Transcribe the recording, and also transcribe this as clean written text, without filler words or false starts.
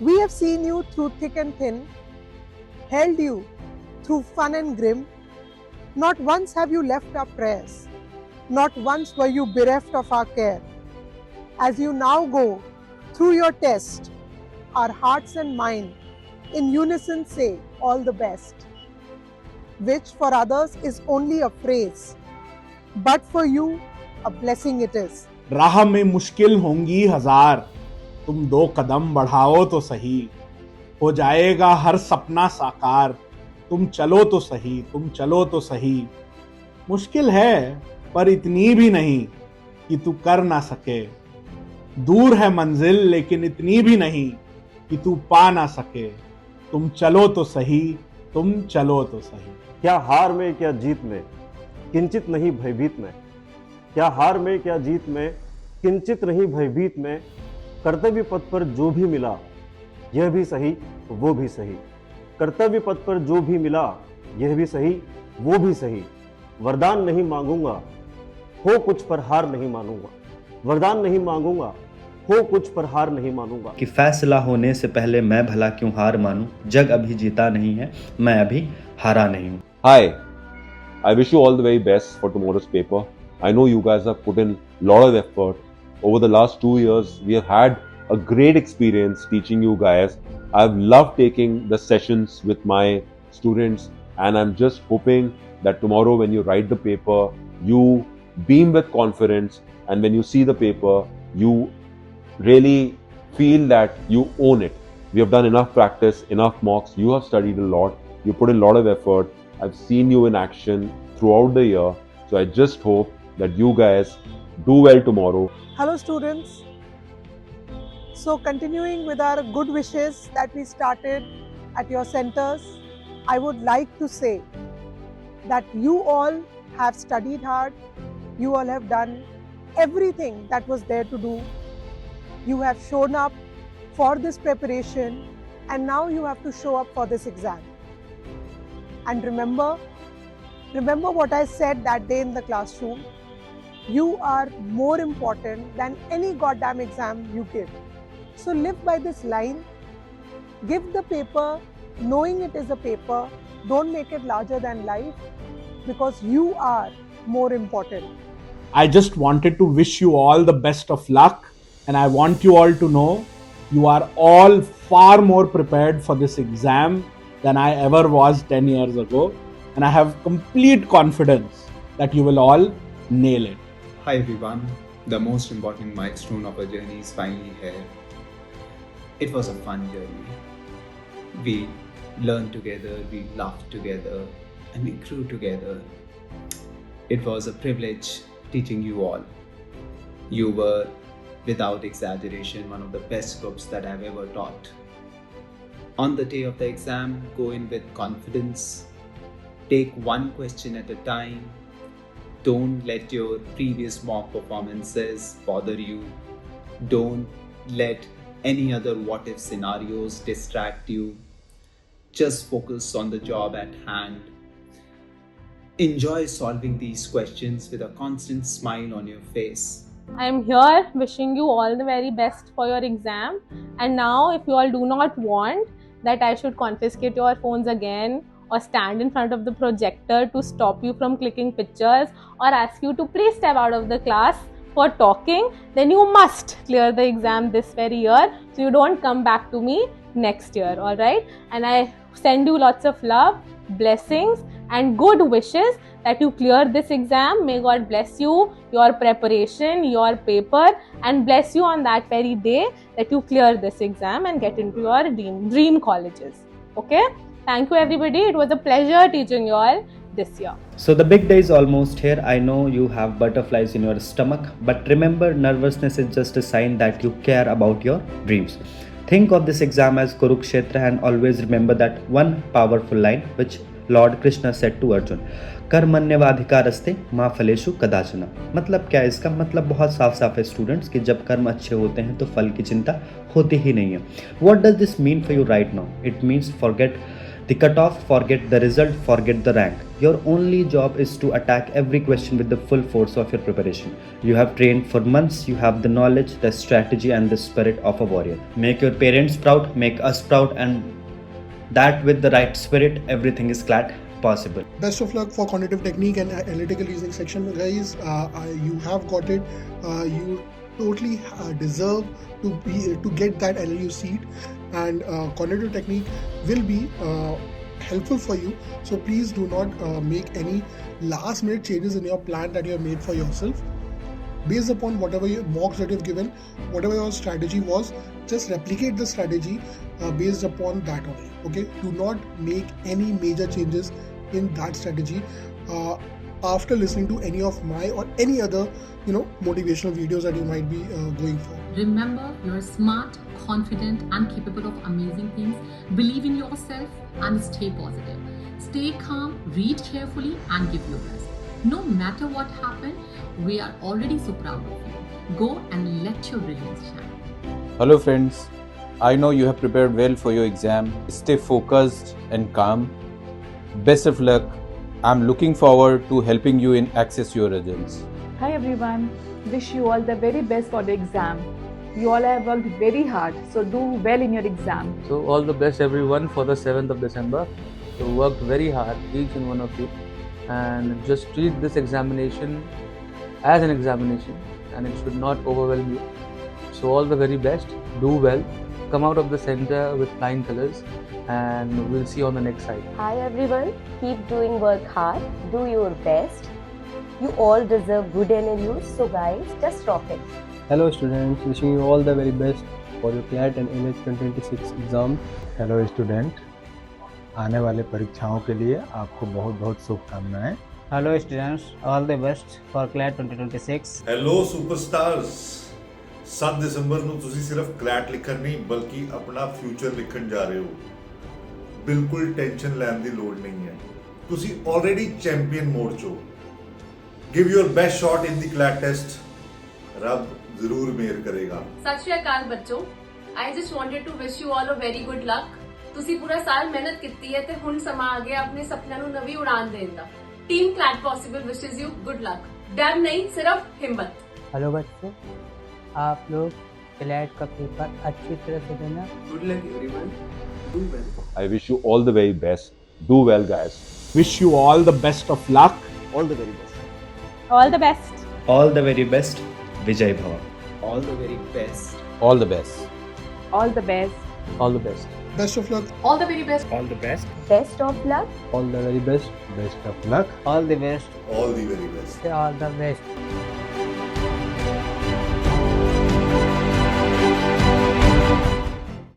We have seen you through thick and thin, held you through fun and grim. Not once have you left our prayers. Not once were you bereft of our care. As you now go through your test, our hearts and mind in unison say all the best, which for others is only a phrase, but for you a blessing it is. राह में मुश्किल होंगी हजार, तुम 2 कदम बढ़ाओ तो सही, हो जाएगा हर सपना साकार, तुम चलो तो सही, तुम चलो तो सही। मुश्किल है पर इतनी भी नहीं कि तू कर ना सके, दूर है मंजिल लेकिन इतनी भी नहीं कि तू पा ना सके, तुम चलो तो सही, तुम चलो तो सही। क्या हार में क्या जीत में किंचित नहीं भयभीत में, क्या हार में क्या जीत में किंचित नहीं भयभीत में, कर्तव्य पथ पर जो भी मिला यह भी सही वो भी सही, कर्तव्य पथ पर जो भी मिला यह भी सही वो भी सही। वरदान नहीं मांगूंगा, हो कुछ पर हार नहीं मानूंगा, वरदान नहीं मांगूंगा, हो कुछ पर हार नहीं मानूंगा। कि फैसला होने से पहले मैं भला क्यों हार मानूं, जग अभी जीता नहीं है, मैं अभी हारा नहीं हूं। Hi, I wish you all the very best for tomorrow's paper. I know you guys have put in a lot of effort. Over the last 2 years, we have had a great experience teaching you guys. I've loved taking the sessions with my students, and I'm just hoping that tomorrow when you write the paper, you beam with confidence, and when you see the paper, you really feel that you own it. We have done enough practice, enough mocks. You have studied a lot. You put in a lot of effort. I've seen you in action throughout the year. So I just hope that you guys do well tomorrow. Hello students. So continuing with our good wishes that we started at your centers, I would like to say that you all have studied hard, you all have done everything that was there to do. You have shown up for this preparation and now you have to show up for this exam. And remember what I said that day in the classroom. You are more important than any goddamn exam you give. So live by this line. Give the paper knowing it is a paper. Don't make it larger than life because you are more important. I just wanted to wish you all the best of luck, and I want you all to know you are all far more prepared for this exam than I ever was 10 years ago, and I have complete confidence that you will all nail it. Hi everyone, the most important milestone of our journey is finally here. It was a fun journey. We learned together, we laughed together, and we grew together. It was a privilege teaching you all. You were, without exaggeration, one of the best groups that I've ever taught. On the day of the exam, go in with confidence. Take one question at a time. Don't let your previous mock performances bother you. Don't let any other what if scenarios distract you. Just focus on the job at hand. Enjoy solving these questions with a constant smile on your face. I am here wishing you all the very best for your exam. And now, if you all do not want that I should confiscate your phones again or stand in front of the projector to stop you from clicking pictures or ask you to please step out of the class for talking, then you must clear the exam this very year so you don't come back to me next year, alright? And I send you lots of love, blessings and good wishes that you clear this exam. May God bless you, your preparation, your paper, and bless you on that very day that you clear this exam and get into your dream colleges. Okay? Thank you everybody. It was a pleasure teaching you all this year. So the big day is almost here. I know you have butterflies in your stomach, but remember, nervousness is just a sign that you care about your dreams. Think of this exam as Kurukshetra and always remember that one powerful line which Lord Krishna said to Arjun. कर्मण्यवाधिकारस्ते मा फलेषु कदाचन। मतलब क्या है इसका? मतलब बहुत साफ है स्टूडेंट्स कि जब कर्म अच्छे होते हैं तो फल की चिंता होती ही नहीं है। What does this mean for you right now? It means forget The cutoff, forget the result, forget the rank. Your only job is to attack every question with the full force of your preparation. You have trained for months, you have the knowledge, the strategy, and the spirit of a warrior. Make your parents proud, make us proud, and that with the right spirit, everything is glad possible. Best of luck for quantitative technique and analytical reasoning section, guys. You have got it. You totally deserve to get that LLU seat, and quantitative technique will be helpful for you. So please do not make any last minute changes in your plan that you have made for yourself. Based upon whatever your mocks that you've given, whatever your strategy was, just replicate the strategy based upon that only. Okay, do not make any major changes in that strategy after listening to any of my or any other motivational videos that you might be going for. Remember, you're smart, confident, and capable of amazing things. Believe in yourself and stay positive. Stay calm, read carefully, and give your best. No matter what happened, we are already so proud of you. Go and let your brilliance shine. Hello friends, I know you have prepared well for your exam. Stay focused and calm. Best of luck. I'm looking forward to helping you in access your results. Hi everyone, wish you all the very best for the exam. You all have worked very hard, so do well in your exam. So all the best everyone for the 7th of December. So worked very hard, each and one of you, and just treat this examination as an examination, and it should not overwhelm you. So all the very best, do well, come out of the center with flying colors, and we'll see you on the next side. Hi everyone, keep doing work hard, do your best. You all deserve good NLUs, so guys, just rock it. Hello students, wishing you all the very best for your CLAT and NH 2026 exam. Hello student, आने वाले परीक्षाओं के लिए आपको बहुत बहुत शुभकामनाएं. Hello students, all the best for CLAT 2026. Hello superstars, 7 ਦਸੰਬਰ ਨੂੰ ਤੁਸੀਂ ਸਿਰਫ CLAT ਲਿਖਣ ਨਹੀਂ ਬਲਕਿ ਆਪਣਾ ਫਿਊਚਰ ਲਿਖਣ ਜਾ ਰਹੇ ਹੋ. ਬਿਲਕੁਲ ਟੈਨਸ਼ਨ ਲੈਣ ਦੀ ਲੋੜ ਨਹੀਂ ਹੈ. ਤੁਸੀਂ ਆਲਰੇਡੀ ਚੈਂਪੀਅਨ ਮੋਡ 'ਚ ਹੋ. Give your best shot in the CLAT test. ਰੱਬ ਜ਼ਰੂਰ ਮਿਹਰ ਕਰੇਗਾ. ਸਤਿ ਸ਼੍ਰੀ ਅਕਾਲ ਬੱਚੋ. I just wanted to wish you all a very good luck. ਤੁਸੀਂ ਪੂਰਾ ਸਾਲ ਮਿਹਨਤ ਕੀਤੀ ਹੈ ਤੇ ਹੁਣ ਸਮਾਂ ਆ ਗਿਆ ਆਪਣੇ ਸੁਪਨਿਆਂ ਨੂੰ ਨਵੀਂ ਉਡਾਨ ਦੇਣ ਦਾ. Team CLAT possible wishes you good luck. डैम नहीं, सिर्फ हिम्मत. हेलो बच्चों, आप लोग CLAT का पेपर अच्छी तरह से देना. Good luck everyone. Do well. I wish you all the very best. Do well, guys. Wish you all the best of luck. All the very best. All the best. All the very best. Vijay Bhava. All the very best. All the best. All the best. All the best. Best of luck. All the very best. All the best. Best of luck. All the very best. Best of luck. All the best. All the very best. All the best.